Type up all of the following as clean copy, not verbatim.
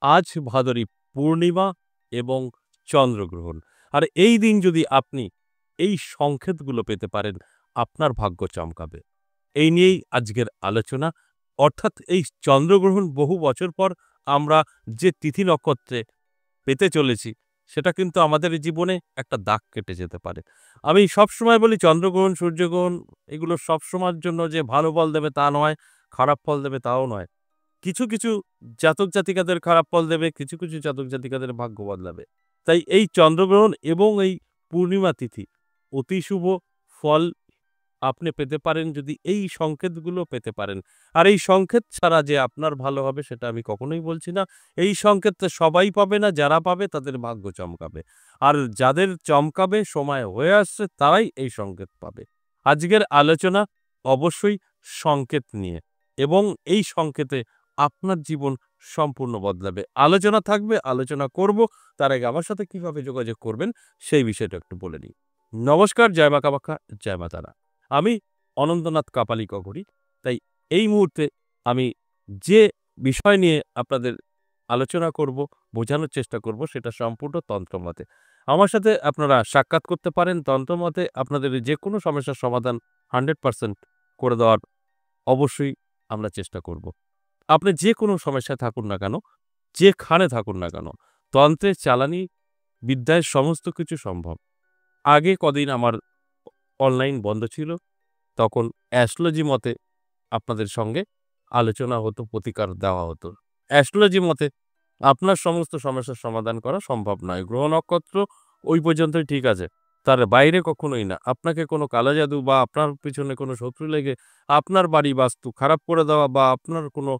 আজ ভাদরী পূর্ণিমা এবং চন্দ্রগ্রহণ। আর এই দিন যদি আপনি এই সংকেতগুলো পেতে পারেন, আপনার ভাগ্য চমকাবে। এই নিয়েই আজকের আলোচনা। অর্থাৎ এই চন্দ্রগ্রহণ বহু বছর পর আমরা যে তিথি নক্ষত্রে পেতে চলেছি, সেটা কিন্তু আমাদের জীবনে একটা দাগ কেটে যেতে পারে। আমি সবসময় বলি চন্দ্রগ্রহণ, সূর্যগ্রহণ এগুলো সবসময়ের জন্য যে ভালো ফল দেবে তা নয়, খারাপ ফল দেবে তাও নয়। কিছু, কিছু জাতক জাতিকাদের খারাপ ফল দেবে, কিছু, কিছু জাতক জাতিকাদের ভাগ্য বদলাবে। তাই এই চন্দ্রগ্রহণ এবং এই পূর্ণিমা তিথি অতি শুভ ফল আপনি পেতে পারেন যদি এই সংকেতগুলো পেতে পারেন। আর এই সংকেত ছাড়া যে আপনার ভালো হবে সেটা আমি কখনোই বলছি না। এই সংকেত সবাই পাবে না, যারা পাবে তাদের ভাগ্য চমকাবে। আর যাদের চমকাবে সময় হয়ে আসছে তারাই এই সংকেত পাবে। আজকের আলোচনা অবশ্যই সংকেত নিয়ে এবং এই সংকেতে আপনার জীবন সম্পূর্ণ বদলাবে। আলোচনা থাকবে, আলোচনা করব। তার আগে আমার সাথে কিভাবে যোগাযোগ করবেন সেই বিষয়টা একটু বলে নিই। নমস্কার, জয় মা কামাখ্যা, জয় মা তারা। আমি অনন্তনাথ কাপালি করি। তাই এই মুহূর্তে আমি যে বিষয় নিয়ে আপনাদের আলোচনা করব, বোঝানোর চেষ্টা করব সেটা সম্পূর্ণ তন্ত্রমতে। আমার সাথে আপনারা সাক্ষাৎ করতে পারেন। তন্ত্রমতে আপনাদের যে কোনো সমস্যার সমাধান 100% করে দেওয়ার অবশ্যই আমরা চেষ্টা করব। আপনি যে কোনো সমস্যায় থাকুন না কেন, যেখানে থাকুন না কেন, তন্ত্রের চালানি বিদ্যায় সমস্ত কিছু সম্ভব। আগে কদিন আমার অনলাইন বন্ধ ছিল, তখন অ্যাস্ট্রোলজি মতে আপনাদের সঙ্গে আলোচনা হতো, প্রতিকার দেওয়া হতো। অ্যাস্ট্রোলজি মতে আপনার সমস্ত সমস্যার সমাধান করা সম্ভব নয়। গ্রহ নক্ষত্র ওই পর্যন্তই ঠিক আছে, তার বাইরে কখনোই না। আপনাকে কোনো কালো জাদু বা আপনার পিছনে কোনো শত্রু লেগে আপনার বাড়ি বাস্তু খারাপ করে দেওয়া বা আপনার কোনো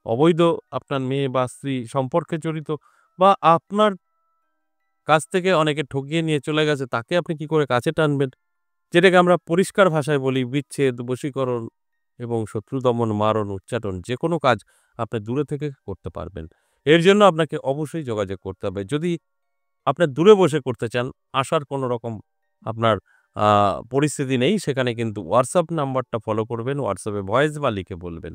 অবৈধ আপনার মেয়ে বা স্ত্রী সম্পর্কে জড়িত বা আপনার কাছ থেকে অনেকে ঠকিয়ে নিয়ে চলে গেছে, তাকে আপনি কি করে কাছে টানবেন? যেটাকে আমরা পরিষ্কার ভাষায় বলি বিচ্ছেদ, বশীকরণ এবং শত্রু দমন, মারণ, উচ্চাটন যেকোনো কাজ আপনি দূরে থেকে করতে পারবেন। এর জন্য আপনাকে অবশ্যই যোগাযোগ করতে হবে। যদি আপনি দূরে বসে করতে চান, আসার কোনো রকম আপনার পরিস্থিতি নেই, সেখানে কিন্তু WhatsApp নাম্বারটা ফলো করবেন। WhatsApp এ ভয়েস বা লিখে বলবেন।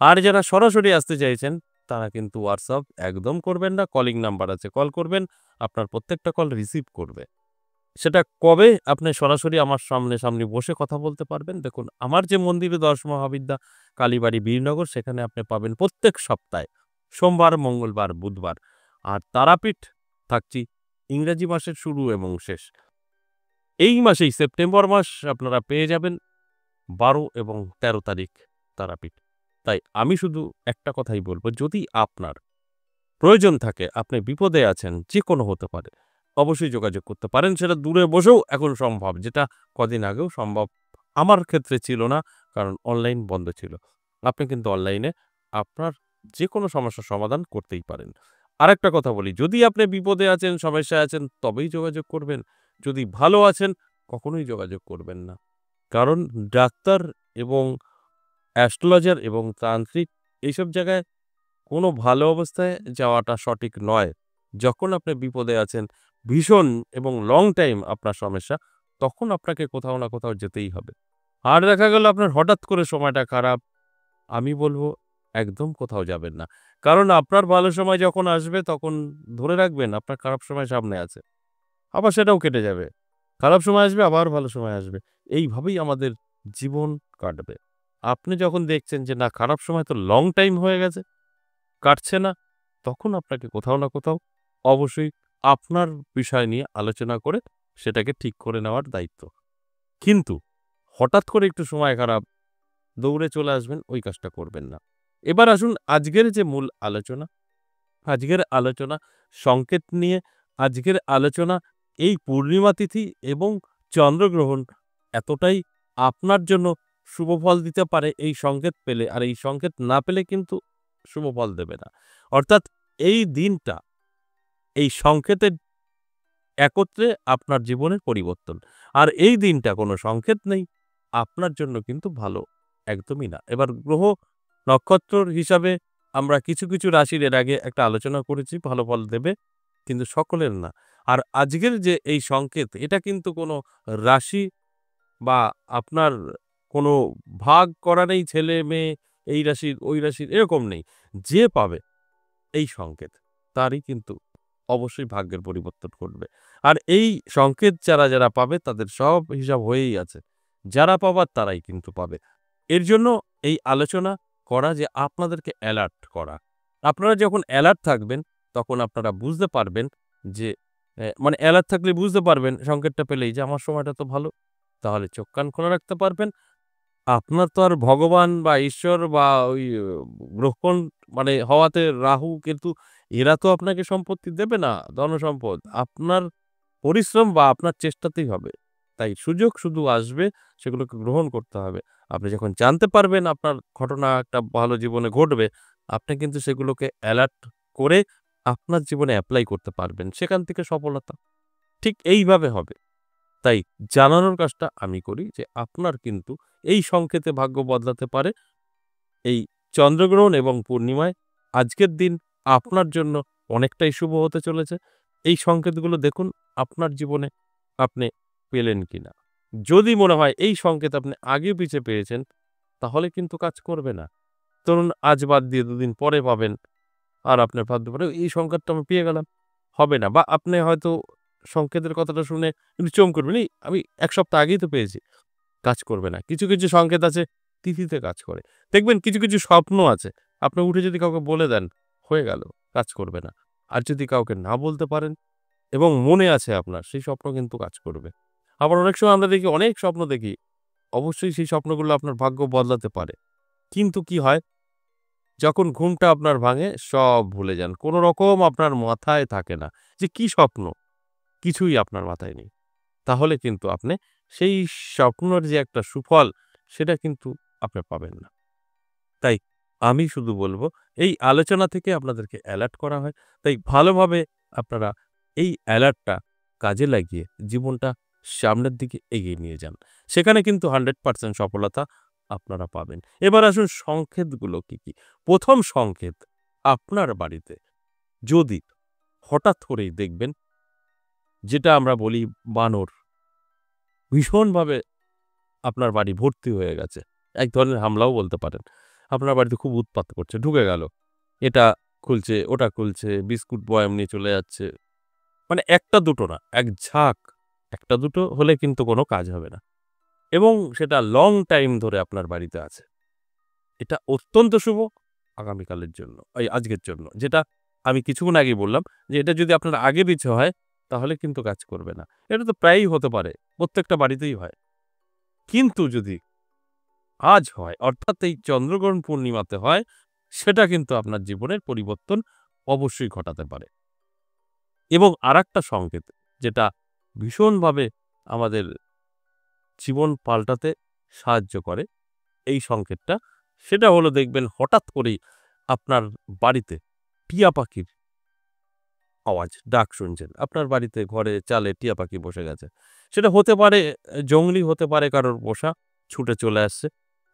আর যারা সরাসরি আসতে চাইছেন, তারা কিন্তু WhatsApp একদম করবেন না। কলিং নাম্বার আছে, কল করবেন। আপনার প্রত্যেকটা কল রিসিভ করবে। সেটা কবে আপনি সরাসরি আমার সামনাসামনি বসে কথা বলতে পারবেন? দেখুন, আমার যে মন্দিরে ১০ মহাবিদ্যা কালীবাড়ি, বীরনগর, সেখানে আপনি পাবেন প্রত্যেক সপ্তাহে সোমবার, মঙ্গলবার, বুধবার। আর তারাপীঠ থাকছি ইংরেজি মাসের শুরু এবং শেষ। এই মাসেই সেপ্টেম্বর মাস আপনারা পেয়ে যাবেন ১২ এবং ১৩ তারিখ তারাপীঠ। তাই আমি শুধু একটা কথাই বলব, যদি আপনার প্রয়োজন থাকে, আপনি বিপদে আছেন, যেকোনো হতে পারে, অবশ্যই যোগাযোগ করতে পারেন। সেটা দূরে বসেও এখন সম্ভব, যেটা কদিন আগেও সম্ভব আমার ক্ষেত্রে ছিল না, কারণ অনলাইন বন্ধ ছিল। আপনি কিন্তু অনলাইনে আপনার যেকোনো সমস্যার সমাধান করতেই পারেন। আরেকটা কথা বলি, যদি আপনি বিপদে আছেন, সমস্যায় আছেন, তবেই যোগাযোগ করবেন। যদি ভালো আছেন, কখনোই যোগাযোগ করবেন না। কারণ ডাক্তার এবং অ্যাস্ট্রোলজার এবং তান্ত্রিক এইসব জায়গায় কোনো ভালো অবস্থায় যাওয়াটা সঠিক নয়। যখন আপনি বিপদে আছেন, ভীষণ এবং লং টাইম আপনার সমস্যা, তখন আপনাকে কোথাও না কোথাও যেতেই হবে। আর দেখা গেল আপনার হঠাৎ করে সময়টা খারাপ, আমি বলব একদম কোথাও যাবেন না। কারণ আপনার ভালো সময় যখন আসবে তখন ধরে রাখবেন আপনার খারাপ সময় সামনে আছে। আবার সেটাও কেটে যাবে। খারাপ সময় আসবে, আবার ভালো সময় আসবে। এইভাবেই আমাদের জীবন কাটবে। আপনি যখন দেখছেন যে না, খারাপ সময় তো লং টাইম হয়ে গেছে, কাটছে না, তখন আপনাকে কোথাও না কোথাও অবশ্যই আপনার বিষয় নিয়ে আলোচনা করে সেটাকে ঠিক করে নেওয়ার দায়িত্ব। কিন্তু হঠাৎ করে একটু সময় খারাপ, দৌড়ে চলে আসবেন, ওই কাজটা করবেন না। এবার আসুন আজকের যে মূল আলোচনা, আজকের আলোচনা সংকেত নিয়ে। আজকের আলোচনা এই পূর্ণিমা তিথি এবং চন্দ্রগ্রহণ এতটাই আপনার জন্য শুভ ফল দিতে পারে এই সংকেত পেলে, আর এই সংকেত না পেলে কিন্তু শুভ ফল দেবে না। অর্থাৎ এই দিনটা, এই সংকেতের একত্রে আপনার জীবনের পরিবর্তন। আর এই দিনটা কোনো সংকেত নেই, আপনার জন্য কিন্তু ভালো একদমই না। এবার গ্রহ নক্ষত্রর হিসাবে আমরা কিছু, কিছু রাশির এর আগে একটা আলোচনা করেছি, ভালো ফল দেবে, কিন্তু সকলের না। আর আজকের যে এই সংকেত, এটা কিন্তু কোনো রাশি বা আপনার কোনো ভাগ করা নেই, ছেলে মেয়ে এই রাশির, ওই রাশির, এরকম নেই। যে পাবে এই সংকেত, তারই কিন্তু অবশ্যই ভাগ্যের পরিবর্তন ঘটবে। আর এই সংকেত যারা পাবে তাদের সব হিসাব হয়েই আছে। যারা পাবার তারাই কিন্তু পাবে। এর জন্য এই আলোচনা করা যে আপনাদেরকে অ্যালার্ট করা। আপনারা যখন অ্যালার্ট থাকবেন তখন আপনারা বুঝতে পারবেন যে মানে অ্যালার্ট থাকলে বুঝতে পারবেন সংকেতটা পেলেই যে আমার সময়টা তো ভালো। তাহলে চোখ কান খোলা রাখতে পারবেন। আপনার তো আর ভগবান বা ঈশ্বর বা ওই গ্রহণ মানে হওয়াতে রাহু, কেতু এরা তো আপনাকে সম্পত্তি দেবে না, ধনসম্পদ। আপনার পরিশ্রম বা আপনার চেষ্টাতেই হবে। তাই সুযোগ শুধু আসবে, সেগুলোকে গ্রহণ করতে হবে। আপনি যখন জানতে পারবেন আপনার ঘটনা একটা ভালো জীবনে ঘটবে, আপনি কিন্তু সেগুলোকে অ্যালার্ট করে আপনার জীবনে এপ্লাই করতে পারবেন। সেখান থেকে সফলতা। ঠিক এইভাবে হবে। তাই জানানোর কাজটা আমি করি যে আপনার কিন্তু এই সংকেতে ভাগ্য বদলাতে পারে। এই চন্দ্রগ্রহণ এবং পূর্ণিমায় আজকের দিন আপনার জন্য অনেকটাই শুভ হতে চলেছে। এই সংকেতগুলো দেখুন আপনার জীবনে আপনি পেলেন কিনা। যদি মনে হয় এই সংকেত আপনি আগে পিছে পেয়েছেন, তাহলে কিন্তু কাজ করবে না। ধরুন আজ বাদ দিয়ে ২ দিন পরে পাবেন। আর আপনার ভাবতে পারে এই সংকেতটা আমি পেয়ে গেলাম। হবে না। বা আপনি হয়তো সংকেতের কথাটা শুনে একটু চমকে উঠবেন, "এই আমি ১ সপ্তাহ আগেই তো পেয়েছি।" কাজ করবে না। কিছু সংকেত আছে তিথিতে কাজ করে। দেখবেন কিছু স্বপ্ন আছে। আপনি উঠে যদি কাউকে বলে দেন, হয়ে গেল, কাজ করবে না। আর যদি কাউকে না বলতে পারেন এবং মনে আছে আপনার, সেই স্বপ্ন কিন্তু কাজ করবে। আবার অনেক সময় আমরা দেখি অনেক স্বপ্ন দেখি। অবশ্যই সেই স্বপ্নগুলো আপনার ভাগ্য বদলাতে পারে। কিন্তু কি হয়, যখন ঘুমটা আপনার ভাঙে সব ভুলে যান। কোন রকম আপনার মাথায় থাকে না যে কি স্বপ্ন? কিছুই আপনার মাথায় নেই। তাহলে কিন্তু আপনি সেই স্বপ্নের যে একটা সুফল, সেটা কিন্তু আপনি পাবেন না। তাই আমি শুধু বলব, এই আলোচনা থেকে আপনাদেরকে অ্যালার্ট করা হয়। তাই ভালোভাবে আপনারা এই অ্যালার্টটা কাজে লাগিয়ে জীবনটা সামনের দিকে এগিয়ে নিয়ে যান। সেখানে কিন্তু 100% সফলতা আপনারা পাবেন। এবার আসুন সংকেতগুলো কি, কি? ১ম সংকেত, আপনার বাড়িতে যদি হঠাৎ করেই দেখবেন যেটা আমরা বলি বানর ভীষণভাবে আপনার বাড়ি ভর্তি হয়ে গেছে। এক ধরনের হামলাও বলতে পারেন। আপনার বাড়িতে খুব উৎপাত করছে, ঢুকে গেল। এটা খুলছে, ওটা খুলছে, বিস্কুট বয়াম নিয়ে চলে যাচ্ছে। মানে ১ টা ২ টো না, এক ঝাঁক। ১ টা ২ টো হলে কিন্তু কোনো কাজ হবে না। এবং সেটা লং টাইম ধরে আপনার বাড়িতে আছে। এটা অত্যন্ত শুভ আগামীকালের জন্য, এই আজকের জন্য। যেটা আমি কিছুক্ষণ আগেই বললাম যে এটা যদি আপনার আগে পিছে হয়, তাহলে কিন্তু কাজ করবে না। এটা তো প্রায়ই হতে পারে। প্রত্যেকটা বাড়িতেই হয়। কিন্তু যদি আজ হয় অর্থাৎ এই চন্দ্রগ্রহণ পূর্ণিমাতে হয়, সেটা কিন্তু আপনার জীবনের পরিবর্তন অবশ্যই ঘটাতে পারে। এবং আরেকটা সংকেত যেটা ভীষণভাবে আমাদের জীবন পাল্টাতে সাহায্য করে এই সংকেতটা, সেটা হলো দেখবেন হঠাৎ করেই আপনার বাড়িতে টিয়া পাখির আওয়াজ, ডাক শুনছেন। আপনার বাড়িতে ঘরে চালে টিয়া পাখি বসে গেছে। সেটা হতে পারে জংলি, হতে পারে কারোর পোষা, ছুটে চলে আসছে।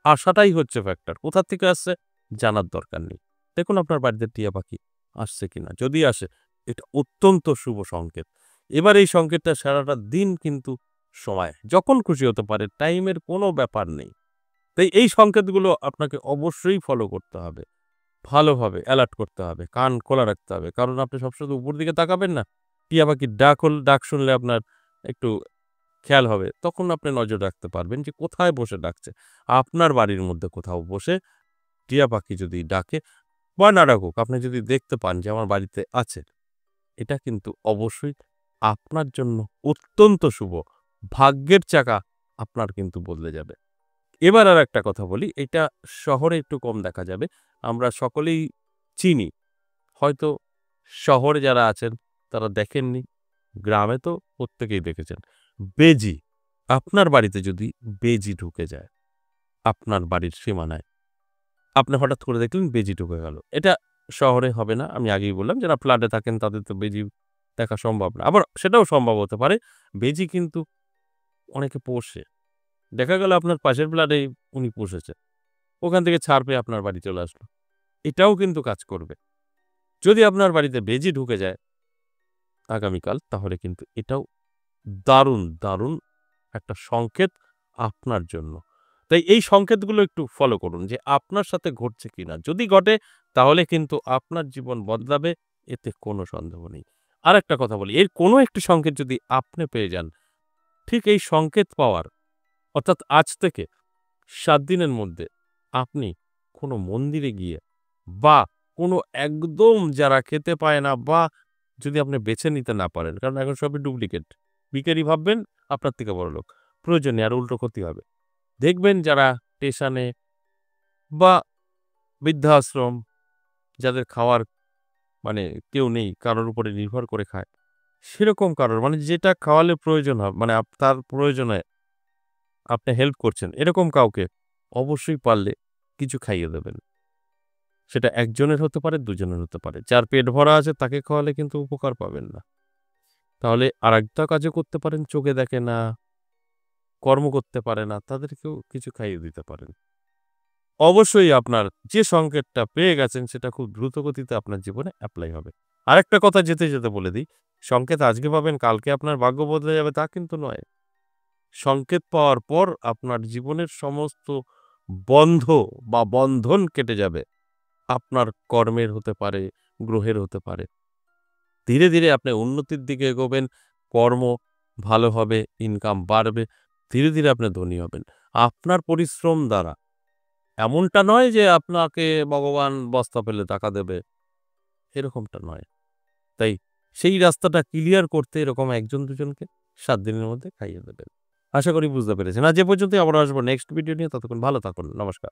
আসাটাই হচ্ছে ফ্যাক্টর। কোথা থেকে আসছে জানার দরকার নেই। দেখুন আপনার বাড়িতে টিয়া পাখি আসছে কিনা। যদি আসে এটা অত্যন্ত শুভ সংকেত। এবার এই সংকেতটা সারাটা দিন কিন্তু সময় যখন খুশি হতে পারে, টাইমের কোনো ব্যাপার নেই। তাই এই সংকেতগুলো আপনাকে অবশ্যই ফলো করতে হবে। ভালোভাবে অ্যালার্ট করতে হবে। কান খোলা রাখতে হবে। কারণ আপনি সবসময় তো উপর দিকে তাকাবেন না। টিয়া পাখির ডাক শুনলে আপনার একটু খেয়াল হবে। তখন আপনি নজর রাখতে পারবেন যে কোথায় বসে ডাকছে। আপনার বাড়ির মধ্যে কোথাও বসে টিয়া পাখি যদি ডাকে বা না ডাকুক, আপনি যদি দেখতে পান যে আমার বাড়িতে আছে, এটা কিন্তু অবশ্যই আপনার জন্য অত্যন্ত শুভ। ভাগ্যের চাকা আপনার কিন্তু বদলে যাবে। এবার আরেকটা কথা বলি, এটা শহরে একটু কম দেখা যাবে। আমরা সকলেই চিনি। হয়তো শহরে যারা আছেন তারা দেখেননি, গ্রামে তো প্রত্যেকেই দেখেছেন। বেজি, আপনার বাড়িতে যদি বেজি ঢুকে যায়, আপনার বাড়ির সীমানায়, আপনি হঠাৎ করে দেখলেন বেজি ঢুকে গেল। এটা শহরে হবে না। আমি আগেই বললাম যারা ফ্ল্যাটে থাকেন তাদের তো বেজি দেখা সম্ভব না। আবার সেটাও সম্ভব হতে পারে। বেজি কিন্তু অনেকে পোষে। দেখা গেল আপনার পাশের ফ্ল্যাটেই উনি পুষেছে। ওখান থেকে ছাড় পেয়ে আপনার বাড়ি চলে আসলো। এটাও কিন্তু কাজ করবে। যদি আপনার বাড়িতে বেজি ঢুকে যায় আগামীকাল, তাহলে কিন্তু এটাও দারুণ একটা সংকেত আপনার জন্য। তাই এই সংকেতগুলো একটু ফলো করুন যে আপনার সাথে ঘটছে কিনা। যদি ঘটে তাহলে কিন্তু আপনার জীবন বদলাবে এতে কোনো সন্দেহ নেই। আরেকটা কথা বলি, এর কোনো একটি সংকেত যদি আপনি পেয়ে যান, ঠিক এই সংকেত পাওয়ার অর্থাৎ আজ থেকে ৭ দিনের মধ্যে আপনি কোনো মন্দিরে গিয়ে বা কোনো একদম যারা খেতে পায় না বা যদি আপনি বেছে নিতে না পারেন, কারণ এখন সবই ডুপ্লিকেট। ভিখারি ভাববেন আপনার থেকে বড়লোক। প্রয়োজন নেই, আরো উল্টো ক্ষতি হবে। দেখবেন যারা স্টেশনে বা বৃদ্ধাশ্রম যাদের খাওয়ার মানে কেউ নেই, কারোর উপরে নির্ভর করে খায়। সেরকম কারোর মানে যেটা খাওয়ালে প্রয়োজন হয় মানে তার প্রয়োজনে আপনি হেল্প করছেন, এরকম কাউকে অবশ্যই পারলে কিছু খাইয়ে দেবেন। সেটা একজনের হতে পারে, দুজনের হতে পারে। যার পেট ভরা আছে তাকে খাওয়ালে কিন্তু উপকার পাবেন না। তাহলে আরেকটা কাজও করতে পারেন, চোখে দেখে না, কর্ম করতে পারে না, তাদেরকেও কিছু খাইয়ে দিতে পারেন। অবশ্যই আপনার যে সংকেতটা পেয়ে গেছেন সেটা খুব দ্রুত গতিতে আপনার জীবনে এপ্লাই হবে। আরেকটা কথা যেতে, যেতে বলে দিই, সংকেত আজকে পাবেন কালকে আপনার ভাগ্য বদলে যাবে তা কিন্তু নয়। সংকেত পাওয়ার পর আপনার জীবনের সমস্ত বন্ধ বা বন্ধন কেটে যাবে। আপনার কর্মের হতে পারে, গ্রহের হতে পারে। ধীরে, ধীরে আপনি উন্নতির দিকে এগোবেন, কর্ম ভালো হবে, ইনকাম বাড়বে। ধীরে, ধীরে আপনি ধনী হবেন। আপনার পরিশ্রম দ্বারা। এমনটা নয় যে আপনাকে ভগবান বস্তা পেলে টাকা দেবে, এরকমটা নয়। তাই সেই রাস্তাটা ক্লিয়ার করতে এরকম ১ জন ২ জনকে ৭ দিনের মধ্যে খাইয়ে দেবেন। আশা করি বুঝতে পেরেছেন। আজ এ পর্যন্তই, আবার আসবো নেক্সট ভিডিও নিয়ে। ততক্ষণ ভালো থাকুন। নমস্কার।